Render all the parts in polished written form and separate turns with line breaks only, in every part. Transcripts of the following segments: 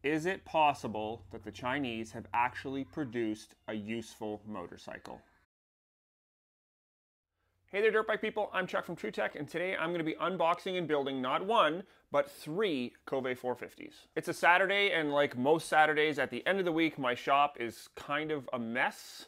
Is it possible that the Chinese have actually produced a useful motorcycle? Hey there, dirt bike people. I'm Chuck from TrueTech, and today I'm going to be unboxing and building not one, but 3 Kove 450s. It's a Saturday, and like most Saturdays at the end of the week, my shop is kind of a mess.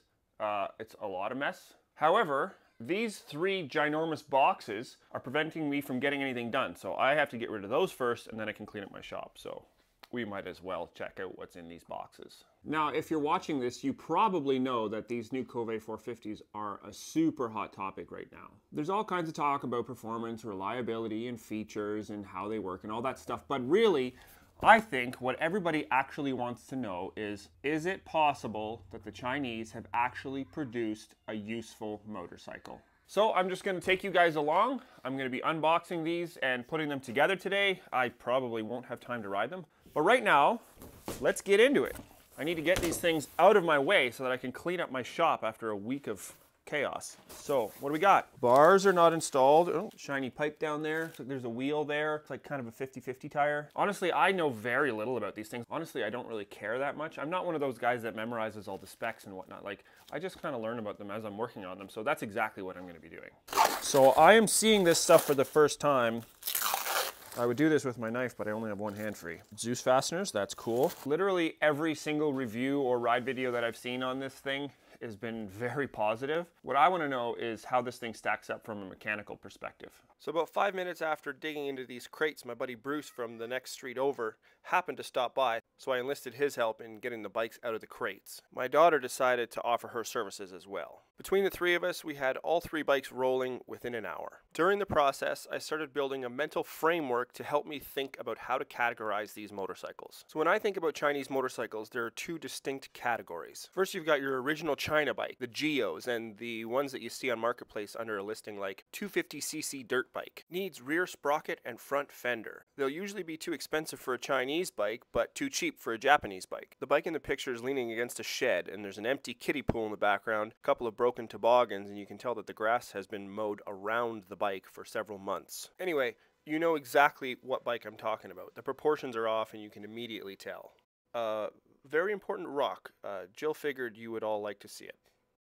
It's a lot of mess. However, these 3 ginormous boxes are preventing me from getting anything done, so I have to get rid of those first, and then I can clean up my shop. So we might as well check out what's in these boxes. Now, if you're watching this, you probably know that these new Kove 450s are a super hot topic right now. There's all kinds of talk about performance, reliability, and features, and how they work, and all that stuff. But really, I think what everybody actually wants to know is it possible that the Chinese have actually produced a useful motorcycle? So I'm just going to take you guys along. I'm going to be unboxing these and putting them together today. I probably won't have time to ride them. But right now, let's get into it. I need to get these things out of my way so that I can clean up my shop after a week of chaos. So, what do we got? Bars are not installed. Oh, shiny pipe down there. Looks like there's a wheel there. It's like kind of a 50-50 tire. Honestly, I know very little about these things. Honestly, I don't really care that much. I'm not one of those guys that memorizes all the specs and whatnot. Like, I just kind of learn about them as I'm working on them. So that's exactly what I'm going to be doing. So I am seeing this stuff for the first time. I would do this with my knife, but I only have one hand free. Zeus fasteners, that's cool. Literally every single review or ride video that I've seen on this thing has been very positive. What I want to know is how this thing stacks up from a mechanical perspective.
So about 5 minutes after digging into these crates, my buddy Bruce from the next street over happened to stop by, so I enlisted his help in getting the bikes out of the crates. My daughter decided to offer her services as well. Between the 3 of us, we had all 3 bikes rolling within an hour. During the process, I started building a mental framework to help me think about how to categorize these motorcycles. So when I think about Chinese motorcycles, there are 2 distinct categories. First, you've got your original China bike, the Geos, and the ones that you see on Marketplace under a listing like 250cc dirt bike. Needs rear sprocket and front fender. They'll usually be too expensive for a Chinese bike, but too cheap for a Japanese bike. The bike in the picture is leaning against a shed, and there's an empty kiddie pool in the background, a couple of broken toboggans, and you can tell that the grass has been mowed around the bike for several months. Anyway, you know exactly what bike I'm talking about. The proportions are off and you can immediately tell. Very important rock. Jill figured you would all like to see it.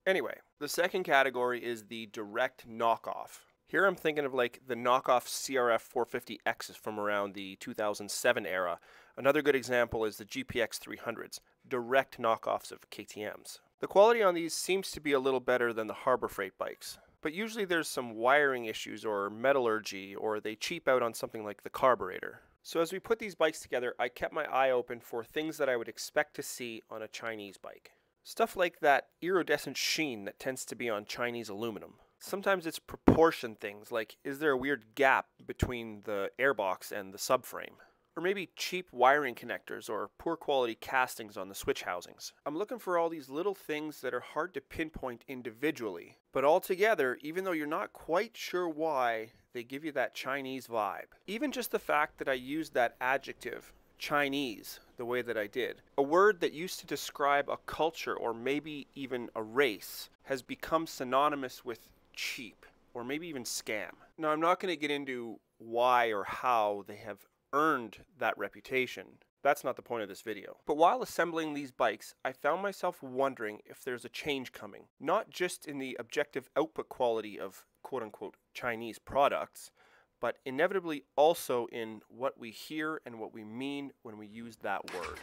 Anyway, the second category is the direct knockoff. Here I'm thinking of like the knockoff CRF 450Xs from around the 2007 era. Another good example is the GPX 300s, direct knockoffs of KTMs. The quality on these seems to be a little better than the Harbor Freight bikes, but usually there's some wiring issues or metallurgy, or they cheap out on something like the carburetor. So as we put these bikes together, I kept my eye open for things that I would expect to see on a Chinese bike. Stuff like that iridescent sheen that tends to be on Chinese aluminum. Sometimes it's proportion things, like is there a weird gap between the airbox and the subframe? Or maybe cheap wiring connectors or poor quality castings on the switch housings. I'm looking for all these little things that are hard to pinpoint individually, but all together, even though you're not quite sure why, they give you that Chinese vibe. Even just the fact that I used that adjective, Chinese, the way that I did, a word that used to describe a culture or maybe even a race, has become synonymous with cheap or maybe even scam. Now, I'm not going to get into why or how they have earned that reputation. That's not the point of this video. But while assembling these bikes, I found myself wondering if there's a change coming, not just in the objective output quality of quote-unquote Chinese products, but inevitably also in what we hear and what we mean when we use that word.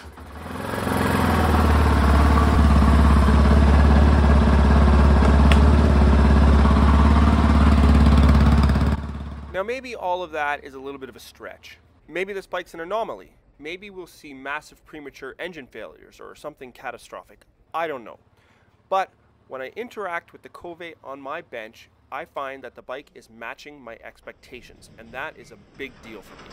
Now maybe all of that is a little bit of a stretch. Maybe this bike's an anomaly. Maybe we'll see massive premature engine failures or something catastrophic. I don't know. But when I interact with the Kove on my bench, I find that the bike is matching my expectations, and that is a big deal for me.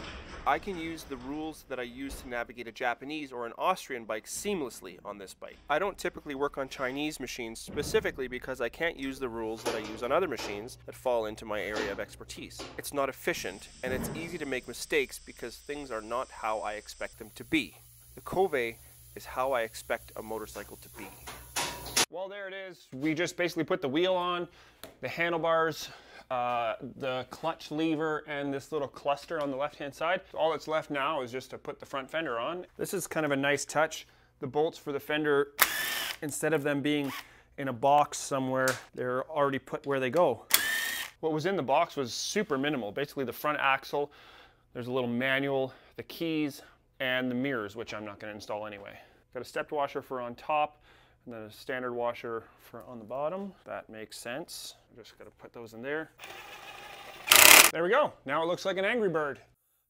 I can use the rules that I use to navigate a Japanese or an Austrian bike seamlessly on this bike. I don't typically work on Chinese machines specifically because I can't use the rules that I use on other machines that fall into my area of expertise. It's not efficient, and it's easy to make mistakes because things are not how I expect them to be. The Kove is how I expect a motorcycle to be.
Well, there it is. We just basically put the wheel on, the handlebars the clutch lever and this little cluster on the left-hand side. All that's left now is just to put the front fender on. This is kind of a nice touch. The bolts for the fender, instead of them being in a box somewhere, they're already put where they go. What was in the box was super minimal. Basically the front axle, there's a little manual, the keys, and the mirrors, which I'm not going to install anyway. Got a stepped washer for on top, and then a standard washer for on the bottom. That makes sense. I'm just going to put those in there. There we go. Now it looks like an Angry Bird.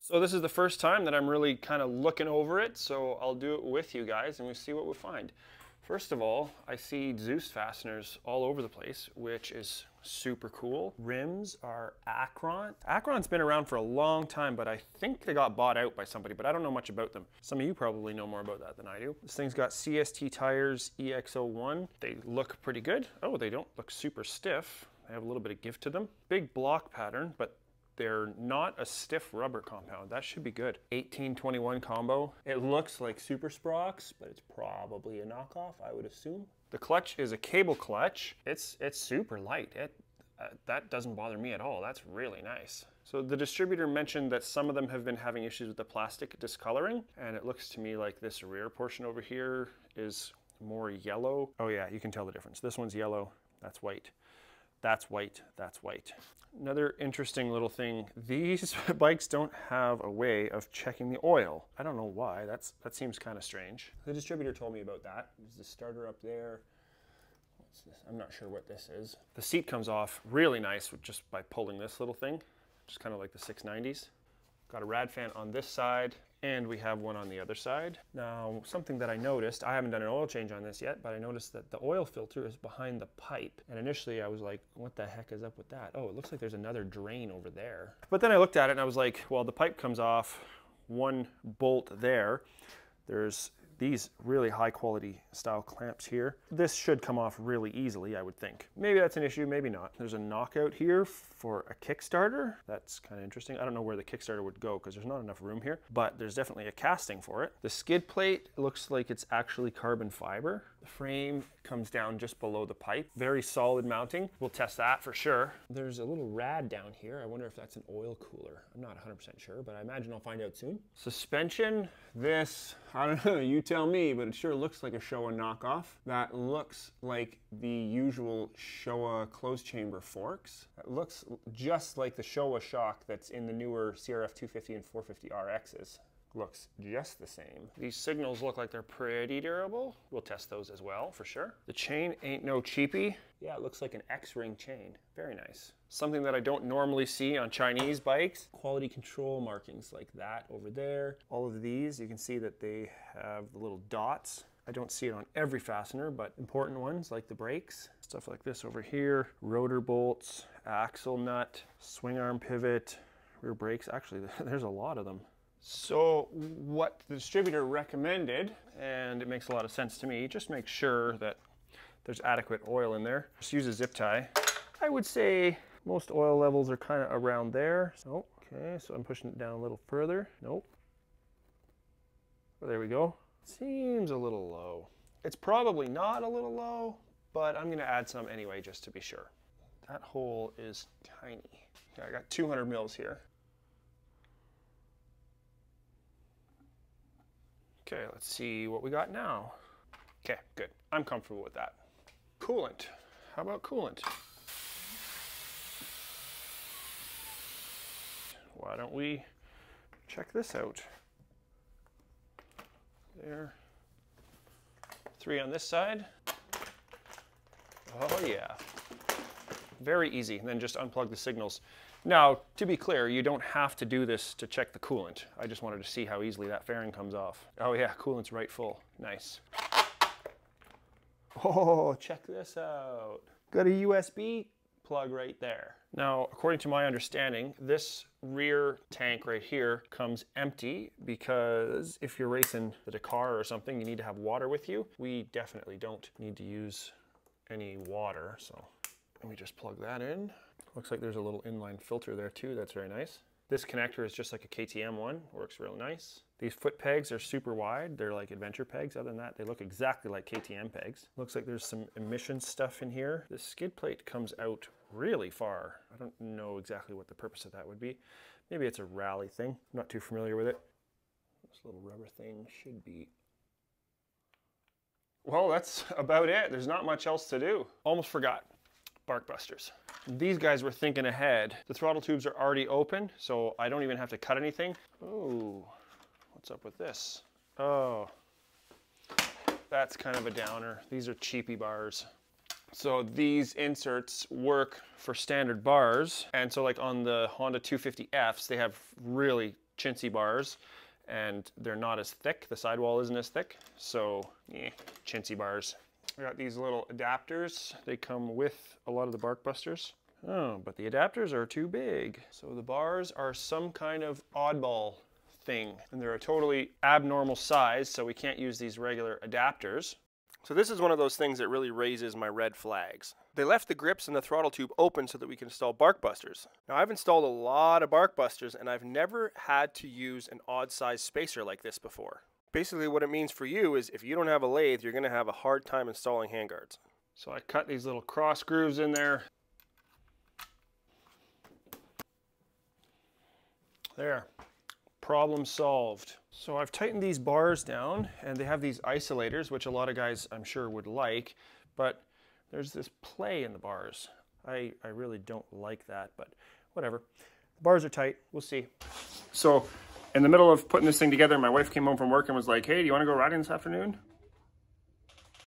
So this is the first time that I'm really kind of looking over it, so I'll do it with you guys and we'll see what we find. First of all, I see Zeus fasteners all over the place, which is super cool. Rims are Akron. Akron's been around for a long time, but I think they got bought out by somebody, but I don't know much about them. Some of you probably know more about that than I do. This thing's got CST tires EX01. They look pretty good. Oh, they don't look super stiff. They have a little bit of give to them. Big block pattern, but they're not a stiff rubber compound. That should be good. 1821 combo. It looks like Super Sprox, but it's probably a knockoff, I would assume. The clutch is a cable clutch. It's super light. That doesn't bother me at all. That's really nice. So the distributor mentioned that some of them have been having issues with the plastic discoloring, and it looks to me like this rear portion over here is more yellow. Oh yeah, you can tell the difference. This one's yellow, that's white. That's white, that's white. Another interesting little thing, these bikes don't have a way of checking the oil. I don't know why, that seems kind of strange. The distributor told me about that. There's the starter up there. What's this? I'm not sure what this is. The seat comes off really nice just by pulling this little thing, just kind of like the 690s. Got a rad fan on this side, and we have one on the other side. Now, something that I noticed, I haven't done an oil change on this yet, but I noticed that the oil filter is behind the pipe. And initially I was like, what the heck is up with that? Oh, it looks like there's another drain over there. But then I looked at it and I was like, well, the pipe comes off one bolt there. There's these really high quality style clamps here. This should come off really easily, I would think. Maybe that's an issue, maybe not. There's a knockout here for a Kickstarter. That's kind of interesting. I don't know where the Kickstarter would go because there's not enough room here, but there's definitely a casting for it. The skid plate looks like it's actually carbon fiber. The frame comes down just below the pipe. Very solid mounting. We'll test that for sure. There's a little rad down here. I wonder if that's an oil cooler. I'm not 100% sure, but I imagine I'll find out soon. Suspension, this, I don't know, you tell me, but it sure looks like a Showa knockoff. That looks like the usual Showa closed chamber forks. It looks just like the Showa shock that's in the newer CRF 250 and 450 RXs. Looks just the same. These signals look like they're pretty durable. We'll test those as well for sure. The chain ain't no cheapie. Yeah, it looks like an X-ring chain. Very nice. Something that I don't normally see on Chinese bikes. Quality control markings like that over there. All of these, you can see that they have the little dots. I don't see it on every fastener, but important ones like the brakes. Stuff like this over here. Rotor bolts, axle nut, swing arm pivot, rear brakes. Actually, there's a lot of them. So what the distributor recommended, and it makes a lot of sense to me, just make sure that there's adequate oil in there. Just use a zip tie. I would say most oil levels are kind of around there. So, okay, so I'm pushing it down a little further. Nope. Oh, there we go. Seems a little low. It's probably not a little low, but I'm gonna add some anyway just to be sure. That hole is tiny. Okay, I got 200 mils here. Okay, let's see what we got now. Okay, good. I'm comfortable with that. Coolant. How about coolant? Why don't we check this out? There. 3 on this side. Oh yeah. Very easy, and then just unplug the signals. Now, to be clear, you don't have to do this to check the coolant. I just wanted to see how easily that fairing comes off. Oh yeah, coolant's right full. Nice. Oh, check this out. Got a USB plug right there. Now, according to my understanding, this rear tank right here comes empty because if you're racing the Dakar or something, you need to have water with you. We definitely don't need to use any water, so let me just plug that in. Looks like there's a little inline filter there too, that's very nice. This connector is just like a KTM one, works real nice. These foot pegs are super wide, they're like adventure pegs. Other than that, they look exactly like KTM pegs. Looks like there's some emission stuff in here. The skid plate comes out really far. I don't know exactly what the purpose of that would be. Maybe it's a rally thing. I'm not too familiar with it. This little rubber thing should be... Well, that's about it. There's not much else to do. Almost forgot. Bark busters. These guys were thinking ahead. The throttle tubes are already open, so I don't even have to cut anything. Oh, what's up with this? Oh, that's kind of a downer. These are cheapy bars. So these inserts work for standard bars. And so like on the Honda 250Fs, they have really chintzy bars and they're not as thick. The sidewall isn't as thick. So yeah, chintzy bars. I got these little adapters. They come with a lot of the bark busters. Oh, but the adapters are too big. So the bars are some kind of oddball thing. And they're a totally abnormal size, so we can't use these regular adapters.
So this is one of those things that really raises my red flags. They left the grips and the throttle tube open so that we can install bark busters. Now I've installed a lot of bark busters and I've never had to use an odd size spacer like this before. Basically what it means for you is if you don't have a lathe, you're going to have a hard time installing handguards.
So I cut these little cross grooves in there. There. Problem solved. So I've tightened these bars down and they have these isolators, which a lot of guys I'm sure would like, but there's this play in the bars. I really don't like that, but whatever. The bars are tight, we'll see. So in the middle of putting this thing together, my wife came home from work and was like, hey, do you want to go riding this afternoon?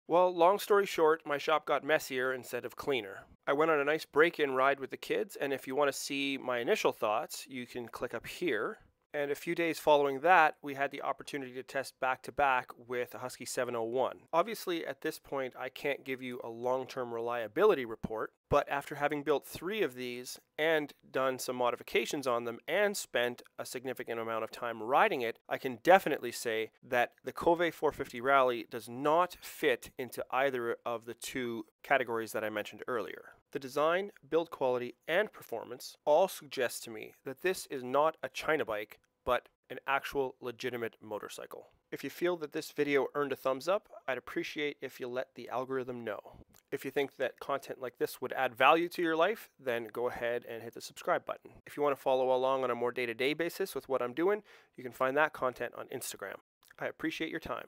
Well, long story short, my shop got messier instead of cleaner. I went on a nice break-in ride with the kids, and if you want to see my initial thoughts, you can click up here. And a few days following that, we had the opportunity to test back-to-back with a Husky 701. Obviously, at this point, I can't give you a long-term reliability report, but after having built 3 of these and done some modifications on them and spent a significant amount of time riding it, I can definitely say that the Kove 450 Rally does not fit into either of the 2 categories that I mentioned earlier. The design, build quality, and performance all suggest to me that this is not a China bike, but an actual legitimate motorcycle. If you feel that this video earned a thumbs up, I'd appreciate if you let the algorithm know. If you think that content like this would add value to your life, then go ahead and hit the subscribe button. If you want to follow along on a more day-to-day basis with what I'm doing, you can find that content on Instagram. I appreciate your time.